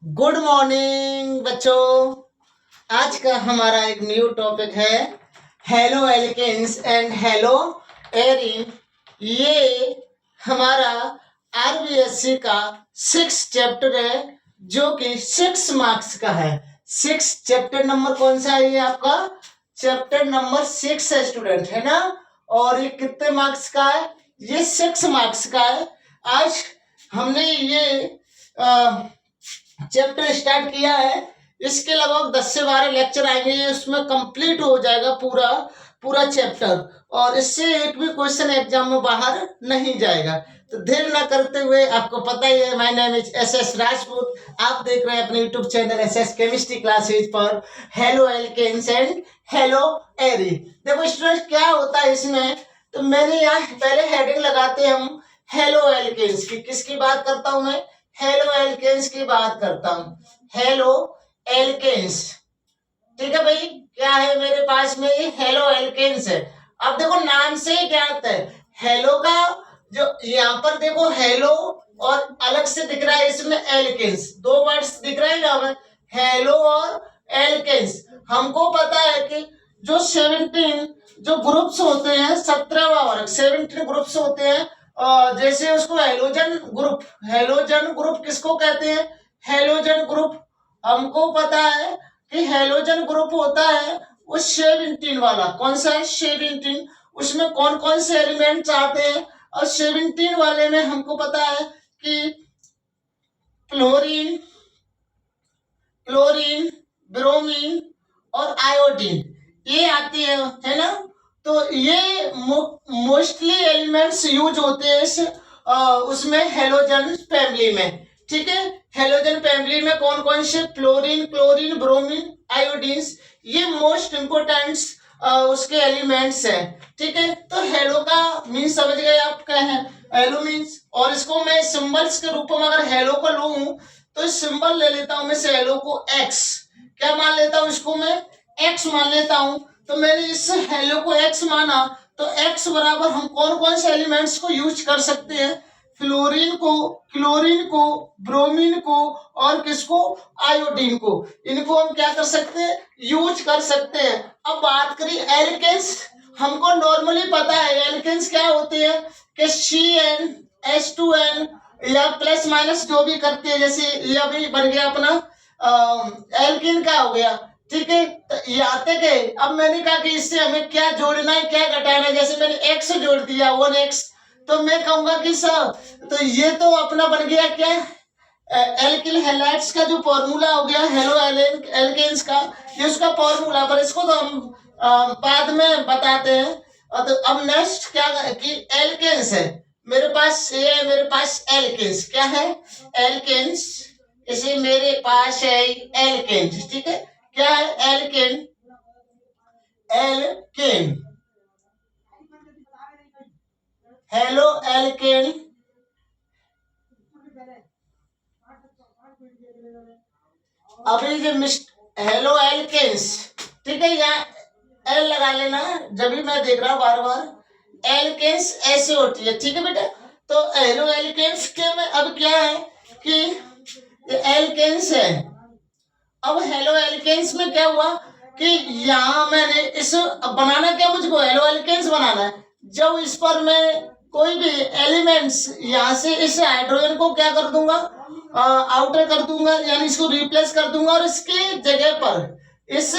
Good morning बच्चों। आज का हमारा एक न्यू टॉपिक है haloalkanes and haloarenes. ये हमारा आरबीएससी का 6 चैप्टर है जो कि 6 मार्क्स का है। 6 चैप्टर नंबर कौन सा है? ये आपका चैप्टर नंबर 6 है स्टूडेंट, है ना। और ये कितने मार्क्स का है? ये 6 मार्क्स का है। आज हमने ये चैप्टर स्टार्ट किया है। इसके लगभग 10 से 12 लेक्चर आएंगे, उसमें कंप्लीट हो जाएगा पूरा पूरा चैप्टर, और इससे एक भी क्वेश्चन एग्जाम में बाहर नहीं जाएगा। तो देर ना करते हुए, आपको पता ही है my name is SS Rajput. आप देख रहे हैं अपने YouTube channel SS chemistry classes पर हेलो एल्केन्स एंड हेलो एरी। देखो स्टूडेंट, क्या होता है इसमें, तो मैंने यहाँ पहले हेडिंग लगाते हैं हम हेलो एल्केन्स की। किसकी बात करता हूं मैं? हेलो एल्केन्स की बात करता हूं। हेलो एल्केन्स, ठीक है भाई। क्या है मेरे पास में? ये हेलो एल्केन्स है। अब देखो नाम से ही क्या आता है हेलो का, जो यहाँ पर देखो हेलो और अलग से दिख रहा है इसमें एल्केन्स, दो वर्ड्स दिख रहे हैं ना हमें, हेलो और एल्केन्स। हमको पता है कि जो 17 जो ग्रुप्स होते हैं, 17वां वर्ग 17 ग्रुप्स होते हैं। जैसे उसको हेलोजन ग्रुप किसको कहते हैं? Halogen group. हमको पता है कि हेलोजन ग्रुप होता है वो 17 वाला। कौन सा है? 17। उसमें कौन कौन से एलिमेंट्स आते हैं? और 17 वाले में हमको पता है कि क्लोरीन क्लोरीन ब्रोमीन और आयोडीन ये आती है ना। तो ये मोस्टली एलिमेंट्स यूज होते हैं इस उसमें हेलोजन फैमिली में। ठीक है, हेलोजन फैमिली में कौन कौन से? फ्लोरीन, क्लोरीन, ब्रोमीन, आयोडीन्स, ये मोस्ट इंपोर्टेंट उसके एलिमेंट्स हैं। ठीक है, तो हेलो का मीन्स समझ गए आप क्या है? हेलो मीन्स, और इसको मैं सिंबल्स के रूप में अगर हेलो को लूं तो सिंबल ले लेता हूं मैं से हेलो को एक्स। क्या मान लेता हूं इसको? मैं एक्स मान लेता हूं। तो मैंने इस हेलो को एक्स माना, तो एक्स बराबर हम कौन कौन से एलिमेंट्स को यूज कर सकते हैं? फ्लोरीन को, क्लोरीन को, ब्रोमीन को और किसको? आयोडीन को। इनको हम क्या कर सकते हैं? यूज कर सकते हैं। अब बात करें एल्केन्स, हमको नॉर्मली पता है एल्केन्स क्या होते हैं कि CN H2N या प्लस माइनस जो भी करते हैं, जैसे ये अभी बन गया अपना एल्किन का हो गया। ठीक है, तो ये आते गए। अब मैंने कहा कि इससे हमें क्या जोड़ना है, क्या घटाना है। जैसे मैंने एक्स जोड़ दिया 1x, तो मैं कहूंगा कि सर, तो ये तो अपना बन गया क्या? एल्किल हैलाइड्स का जो फॉर्मूला हो गया हेलो एल्केन्स का, ये उसका फॉर्मूला, पर इसको तो हम बाद में बताते हैं। तो अब नेक्स्ट क्या कि एल्केन्स है मेरे पास, ये है मेरे पास एल्केन्स। क्या है? एल्केन्स। इसे मेरे पास है एल्केन्स। ठीक है, क्या है? एल्केन। Alkane, haloalkane. अभी जो हेलो एल्केन्स, ठीक है, यहाँ एल लगा लेना जब भी मैं देख रहा हूं बार बार। एल्केन्स ऐसे होती है, ठीक है बेटा। तो हेलो एल्केन्स के में अब क्या है कि एल्केन्स है। अब हेलो एल्केन्स में क्या हुआ कि यहाँ मैंने इस बनाना क्या, मुझको हेलो एल्केन्स बनाना है। जब इस पर मैं कोई भी एलिमेंट्स यहाँ से इस हाइड्रोजन को क्या कर दूंगा? आउटर कर दूंगा, यानी इसको रिप्लेस कर दूंगा, और इसकी जगह पर इस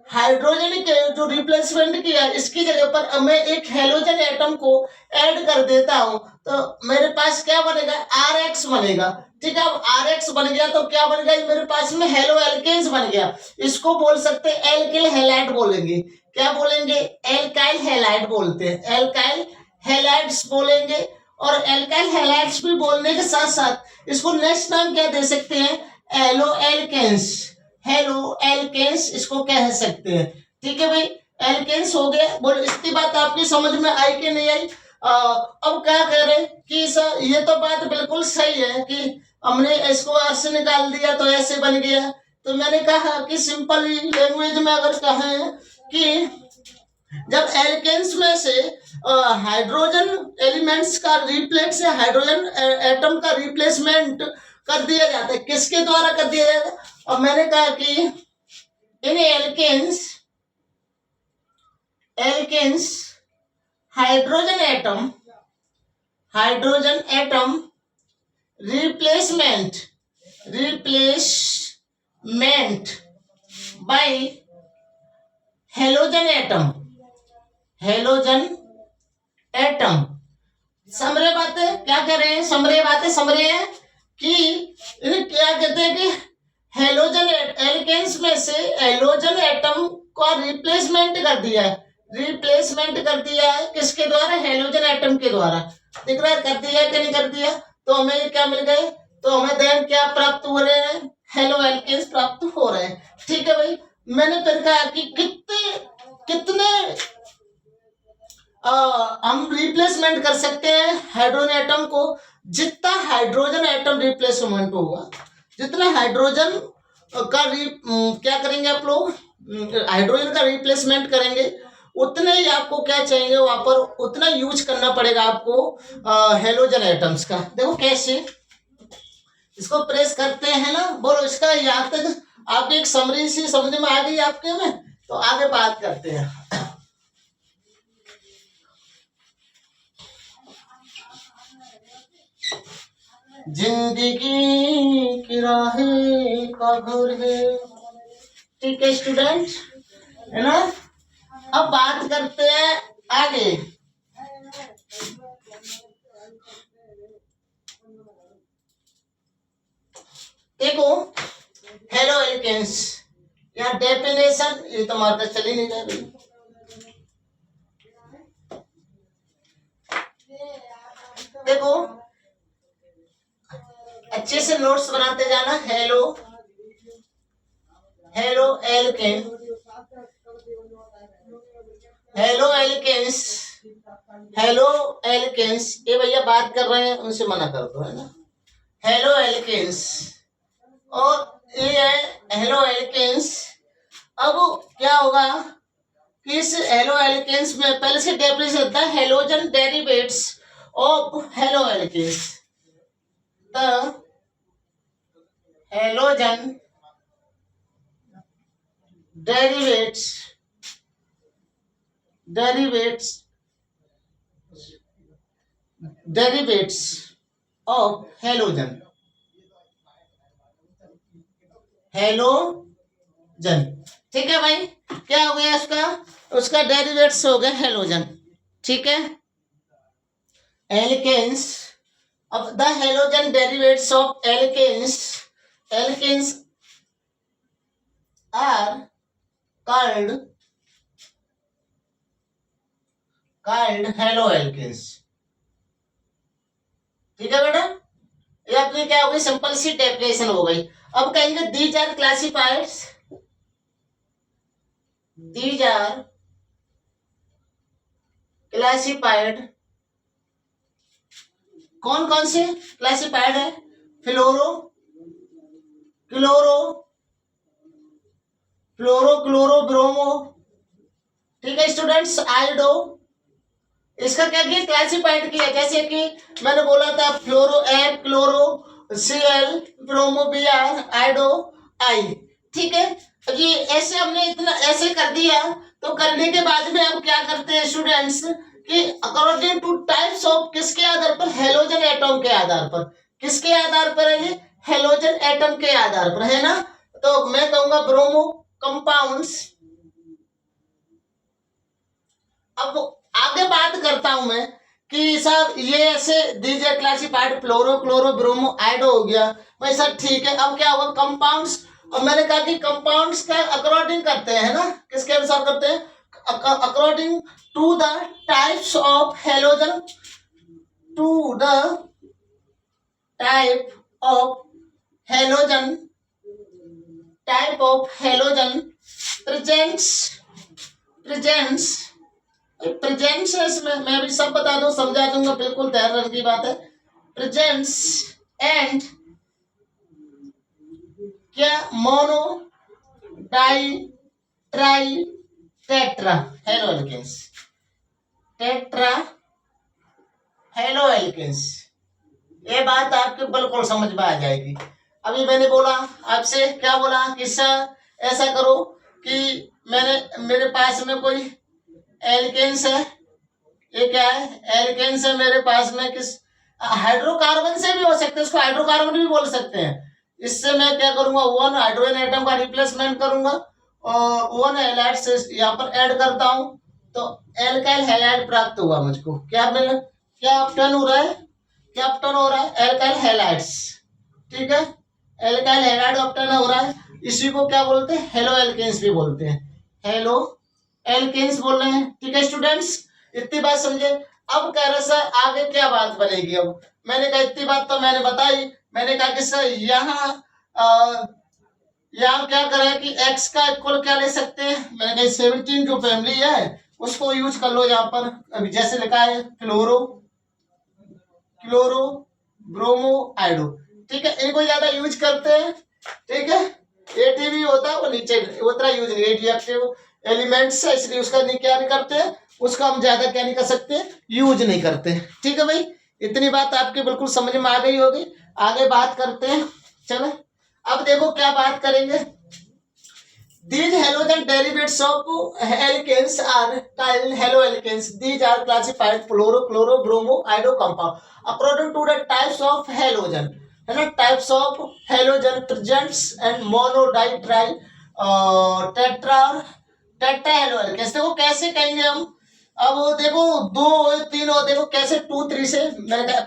हाइड्रोजन के जो रिप्लेसमेंट किया इसकी जगह पर मैं एक हेलोजन एटम को ऐड कर देता हूं, तो मेरे पास क्या बनेगा? RX बनेगा। ठीक है, अब RX बन गया तो क्या बन गया मेरे पास में? हेलो एल्केन्स बन गया। इसको बोल सकते हैं एल्किल हैलाइड बोलेंगे। क्या बोलेंगे? एल्काइल हैलाइड बोलते हैं, एल्काइल हैलाइड्स बोलेंगे। और एल्काइल हैलाइड्स भी बोलने के साथ साथ इसको नेक्स्ट नाम क्या दे सकते हैं? Halo alkanes. हेलो एल्केन्स इसको कह सकते हैं। ठीक है भाई, एल्केन्स हो गया। बोलो इतनी बात आपकी समझ में आई कि नहीं आई? अब क्या कह रहे हैं कि सर ये तो बात बिल्कुल सही है कि हमने इसको ऐसे निकाल दिया तो ऐसे बन गया। तो मैंने कहा कि सिंपल लैंग्वेज में अगर कहें कि जब एल्केन्स में से हाइड्रोजन एलिमेंट्स का रिप्लेस, हाइड्रोजन एटम का रिप्लेसमेंट कर दिया जाता है, किसके द्वारा कर दिया जाता है? और मैंने कहा कि in alkanes hydrogen atom replacement by halogen atom. समरे बातें क्या कह रहे हैं? समरे हैं कि क्या कहते हैं कि हेलोजन एल्केन्स में से हेलोजन एटम का रिप्लेसमेंट कर दिया है किसके द्वारा? हेलोजन एटम के द्वारा। दिख रहा है कर दिया है कि नहीं कर दिया? तो हमें क्या मिल गए? तो हमें देन क्या प्राप्त हो रहे हैं? हेलो एल्केन्स प्राप्त हो रहे हैं। ठीक है भाई, मैंने फिर कहा कि कितने हम रिप्लेसमेंट कर सकते हैं हाइड्रोजन एटम को। जितना हाइड्रोजन एटम रिप्लेसमेंट होगा, जितना हाइड्रोजन का क्या करेंगे आप लोग? हाइड्रोजन का रिप्लेसमेंट करेंगे, उतने ही आपको क्या चाहिए वहां पर, उतना यूज करना पड़ेगा आपको हेलोजन एटम्स का। देखो कैसे इसको प्रेस करते हैं ना, बोलो इसका यहाँ तक आपकी एक समरी सी समझ में आ गई आपके में, तो आगे बात करते हैं। जिंदगी की राहें का घर है, ठीक है स्टूडेंट, है ना। अब बात करते हैं आगे। देखो हेलो एल्केन्स, या डेफिनेशन, ये तो मार्कर चल ही नहीं रहा। देखो अच्छे से नोट्स बनाते जाना। हेलो एल्केन्स, ये भैया बात कर रहे हैं उनसे मना कर दो, है ना। हेलो एल्केन्स, और ये है हेलो एल्केन्स। अब क्या होगा कि इस हेलो एल्केन्स में पहले से डेफिनेशन होता है halogen derivatives of halo alkanes. The halogen derivatives of halogen, ठीक है भाई। क्या हो गया उसका डेरिवेट्स हो गया हेलोजन, ठीक है। एल्केन्स, अब the halogen derivatives of alkanes are called halo alkanes, ठीक है बेटा। ये अपनी क्या हो गई? सिंपल सी डेफिनेशन हो गई। अब कहेंगे दीज आर क्लासिफाइड, कौन कौन से क्लासिफाइड है? फ्लोरो क्लोरो ब्रोमो, ठीक है स्टूडेंट्स। आयोडो, इसका क्या किया? क्लासिफाइड किया। जैसे कि मैंने बोला था fluoro F, chloro Cl, bromo Br, iodo I, ठीक है। ये ऐसे हमने इतना ऐसे कर दिया, तो करने के बाद में अब क्या करते हैं स्टूडेंट्स कि अकॉर्डिंग टू टाइप्स ऑफ, किसके आधार पर? हेलोजन एटम के आधार पर। किसके आधार पर है ये? हेलोजन एटम के आधार पर, है ना। तो मैं कहूंगा ब्रोमो कंपाउंड्स। अब आगे बात करता हूं मैं कि सर ये ऐसे दीजिए क्लासिफाइड क्लोरो ब्रोमो आयोडो हो गया भाई सर, ठीक है। अब क्या होगा? कंपाउंड्स, और मैंने कहा कि कंपाउंड्स का अकॉर्डिंग करते हैं ना, किसके अनुसार करते हैं? According to the types of halogen, type of halogen presents है इसमें, मैं भी सब बता दूं, समझा दूंगा, बिल्कुल ध्यान रखने की बात है। प्रेजेंट्स एंड क्या? Mono, di, tri, tetra haloalkanes, ये बात आपके बिल्कुल समझ में आ जाएगी। अभी मैंने बोला आपसे, क्या बोला कि सर ऐसा करो कि मेरे पास में कोई एल्केन्स है, ये क्या है, एल्केन्स है मेरे पास में, किस हाइड्रोकार्बन से भी हो सकते हैं, उसको हाइड्रोकार्बन भी बोल सकते हैं। इससे मैं क्या करूंगा, वन हाइड्रोजन एटम का रिप्लेसमेंट करूंगा और वन हैलाइड से यहाँ पर ऐड करता हूं, तो एल्काइल हैलाइड प्राप्त हुआ मुझको। क्या अपटन हो रहा है, क्या अपटन हो रहा है, एल्काइल हैलाइड्स। ठीक है, एल्काइल हैलाइड अपटन हो रहा है, इसी को क्या बोलते हैं, हेलो एल्केन्स भी बोलते हैं, हेलो एल्केन्स बोल रहे हैं। ठीक है स्टूडेंट्स, इतनी बात समझे। अब कह रहे सर आगे क्या बात बनेगी। अब मैंने कहा इतनी बात तो मैंने बताई, मैंने कहा कि सर यहाँ क्या करें कि x का इक्वल क्या ले सकते हैं, मैंने कहा 17 जो फैमिली है उसको यूज कर लो यहाँ पर। अभी जैसे लिखा है क्लोरो ब्रोमो आइडो। ठीक है, इनको ज्यादा यूज करते हैं। ठीक है, एटीवी होता है वो नीचे उतना यूज नहीं, रेडियोएक्टिव एलिमेंट्स है इसलिए उसका नहीं क्या नहीं करते, उसका हम ज्यादा क्या नहीं कर सकते, यूज नहीं करते। ठीक है भाई, इतनी बात आपके बिल्कुल समझ में आ गई होगी। आगे बात करते हैं, चलो अब देखो क्या बात करेंगे। These halogen derivatives of alkanes are called haloalkanes. These are classified fluoro, chloro, bromo, iodo compound according to the types of halogen. है ना, types of halogen presents and mono, di, tri, tetra haloalkanes. देखो कैसे कहेंगे हम, अब देखो 2 3 हो, देखो कैसे 2 3 से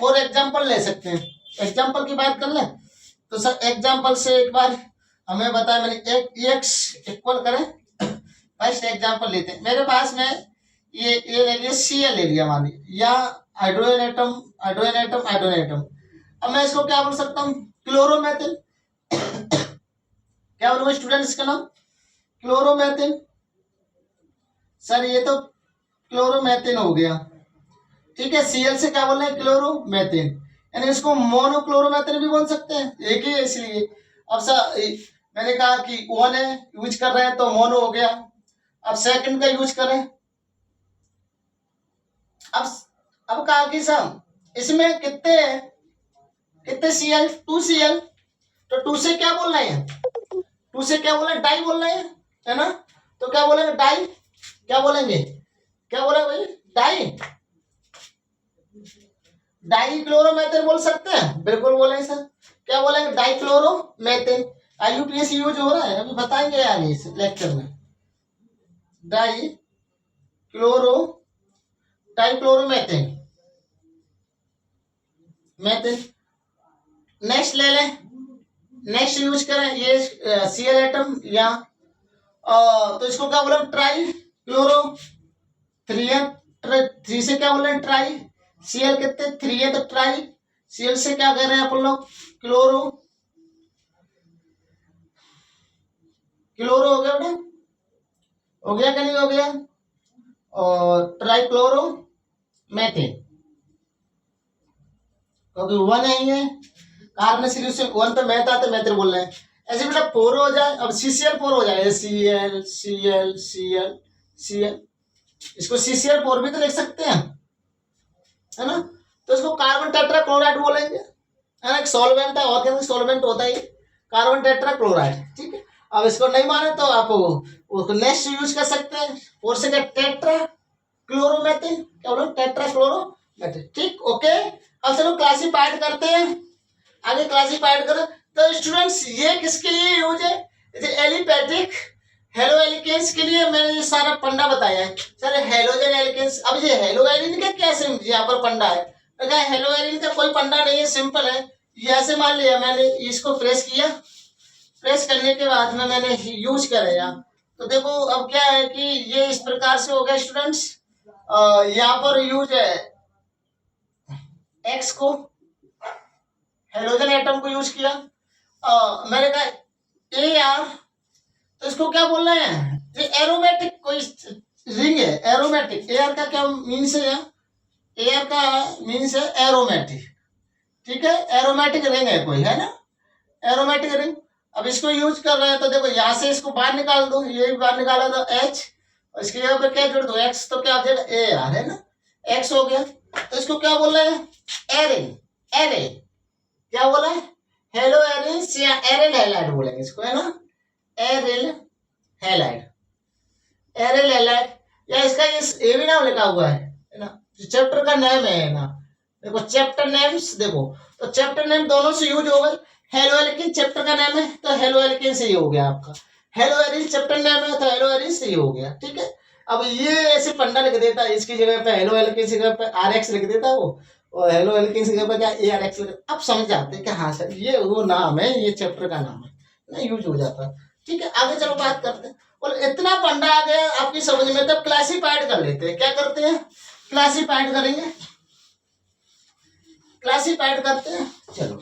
फॉर एग्जाम्पल ले सकते हैं। एग्जाम्पल की बात कर ले तो सर एग्जाम्पल से एक बार हमें बताया, मैंने एक्स इक्वल करें, फर्स्ट एग्जाम्पल लेते हैं। मेरे पास में ये ले लिया Cl ले लिया मान लीजिए, या हाइड्रोजन एटम। अब मैं इसको क्या बोल सकता हूँ, क्लोरोमेथिन। क्या बोलूंगा स्टूडेंट इसका नाम, क्लोरोमेथिन। सर ये तो क्लोरोमेथिन हो गया। ठीक है, Cl से क्या बोल रहे हैं, क्लोरोमेथिन, यानी इसको मोनोक्लोरोमेथिन भी बोल सकते हैं, एक ही है इसलिए। अब सर मैंने कहा कि वन है यूज कर रहे हैं तो मोनो हो गया। अब सेकंड का यूज करें, अब कहा कि सर इसमें कितने Cl, 2 Cl, तो 2 से क्या बोल रहे हैं, 2 से क्या बोल रहे हैं, डाई बोल रहे हैं, है ना। तो क्या बोलेंगे, डाई, क्या बोलेंगे, क्या बोले भाई, डाई क्लोरोमेथिन बोल सकते हैं, बिल्कुल बोले सर। क्या बोलेंगे, डाई क्लोरोमेथिन। यूपीएससी यूज हो रहा है, अभी बताएंगे यार इस लेक्चर में। डाई क्लोरोमेथिन नेक्स्ट ले लें, नेक्स्ट यूज करें ये Cl एटम, या तो इसको क्या बोले, ट्राई क्लोरो 3 से क्या बोले, ट्राई। Cl कितने 3 है तो ट्राई। Cl से क्या कर रहे हैं अपन लोग, क्लोरो हो गया बेटा, हो गया क्या नहीं हो गया, और ट्राइक्लोरो मेथिन, क्योंकि 1 है ये कार्बन सॉल्यूशन 1 पे मैथ आता है, मैथ बोल रहे हैं। ऐसे बेटा 4 हो जाए, अब CCl4 हो जाए, Cl, इसको CCl4 भी तो लिख सकते हैं, है ना। तो इसको कार्बन टेट्राक्लोराइड बोलेंगे, है ना। एक सॉल्वेंट है, ऑर्गेनिक सॉल्वेंट होता है कार्बन टेट्राक्लोराइड। ठीक है, अब इसको नहीं माने तो आप उसको नेक्स्ट यूज कर सकते हैं, 4 से टेट्रा क्लोरोमेथिन, क्या बोलो, टेट्रा क्लोरोमेथिन। ठीक, ओके। अब चलो क्लासिफाइड करते हैं, आगे क्लासिफाइड करो। तो स्टूडेंट्स ये किसके लिए यूज है, एलिफैटिक हेलो एल्केन्स के लिए मैंने ये सारा पंडा बताया है। सर हेलोजन एल्केन्स, अब ये हेलो एलिन का क्या यहाँ पर पंडा है, तो हेलो एलिन का कोई पंडा नहीं है, सिंपल है। ये ऐसे मान लिया मैंने, इसको प्रेस किया, प्रेस करने के बाद में मैंने यूज करेगा, तो देखो अब क्या है कि ये इस प्रकार से हो गया स्टूडेंट्स। यहाँ पर यूज है एक्स को, हेलोजन एटम को यूज किया। मैंने कहा ए आर, तो इसको क्या बोल रहे हैं, ये एरोमेटिक कोई रिंग है, एरोमेटिक। एयर का क्या मीन्स है, एयर का मीन्स है एरोमेटिक। ठीक है, एरोमेटिक रिंग है कोई, है ना, एरोमेटिक रिंग। अब इसको यूज कर रहे हैं तो देखो यहाँ से इसको बाहर निकाल दो, ये भी बाहर निकाला तो H, और इसके यहाँ पे क्या जोड़ दो X, तो क्या हो जाएगा ए आर, है ना, X हो गया। तो इसको क्या बोल रहे हैं, एरे, एरे, क्या बोला है? हेलो एरिन्स या एरिल हैलाइड बोलेंगे इसको, है ना, एरिल हैलाइड, एरिल हैलाइड, या इसका ये भी नाम लिखा हुआ है ना, चैप्टर का नेम है ना, देखो चैप्टर नेम्स देखो, तो चैप्टर नेम दोनों से यूज होगा, हेलो एल्किन चैप्टर का नाम है तो हेलो एल्किन से ही हो गया आपका, हेलो एरिन चैप्टर नेम है तो हेलो एरिन से ही हो गया, ठीक है। अब ये ऐसे पंडा लिख देता है, इसकी जगह पे हेलो एल्किन की जगह पे आरएक्स लिख देता है वो, और हेलो एल्किन की जगह पे क्या एआरएक्स लिख, अब समझ जाते हैं कि हाँ सर ये वो नाम है, ये चैप्टर का नाम है ना, यूज हो जाता है, ठीक है। आगे चलो बात करते हैं, और इतना पंडा आ गया आपकी समझ में, तब क्लासिफाइड कर लेते हैं, क्या करते हैं, क्लासिफाइड करेंगे, क्लासिफाइड करते हैं, चलो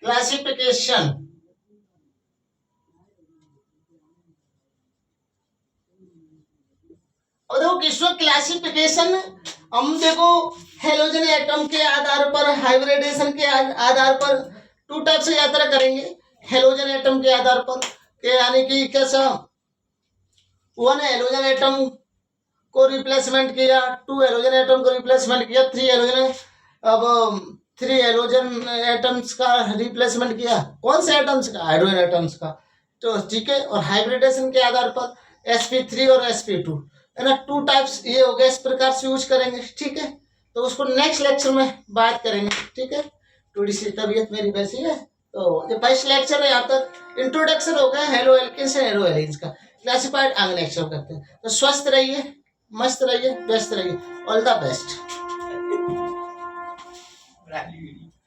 क्लासिफिकेशन, और देखो किसको क्लासिफिकेशन, हम देखो हेलोजन एटम के आधार पर, हाइब्रिडेशन के आधार पर टू टाइप से यात्रा करेंगे, हेलोजन एटम के आधार पर, यानी कि कैसा, वन हेलोजन एटम को रिप्लेसमेंट किया, टू हेलोजन एटम को रिप्लेसमेंट किया, थ्री हेलोजन, अब थ्री हेलोजन एटम्स का रिप्लेसमेंट किया, कौन से एटम्स का, हाइड्रोजन एटम्स का, तो ठीक है। और हाइब्रिडेशन के आधार पर sp3 और sp2, है ना, टू टाइप्स ये हो गए, इस प्रकार से यूज करेंगे, ठीक है। तो उसको नेक्स्ट लेक्चर में बात करेंगे, ठीक है। थोड़ी सी तबीयत मेरी वैसी है, तो ये फर्स्ट लेक्चर है, यहाँ तक इंट्रोडक्शन हो गया हेलो एल्किन्स एंड हेलो एलिन्स का, क्लासिफाइड आगे लेक्चर करते हैं। तो स्वस्थ रहिए, मस्त रहिए, व्यस्त रहिए, ऑल द बेस्ट।